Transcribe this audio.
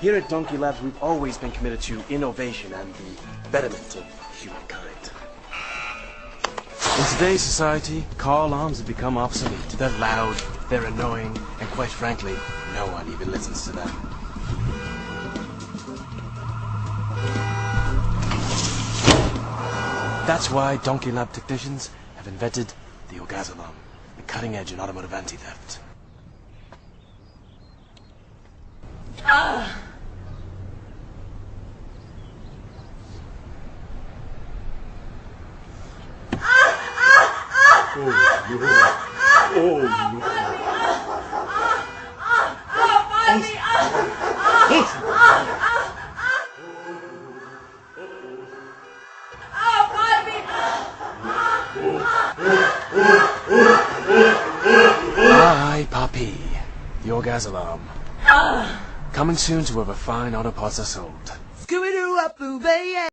Here at Donkey Labs, we've always been committed to innovation and the betterment of humankind. In today's society, car alarms have become obsolete. They're loud, they're annoying, and quite frankly, no one even listens to them. That's why Donkey Lab technicians have invented the Orgazalarm, the cutting edge in automotive anti-theft. Hi, Poppy. The Orgazalarm. Coming soon to wherever fine auto parts are sold. Scooby-Doo up, boo, baby.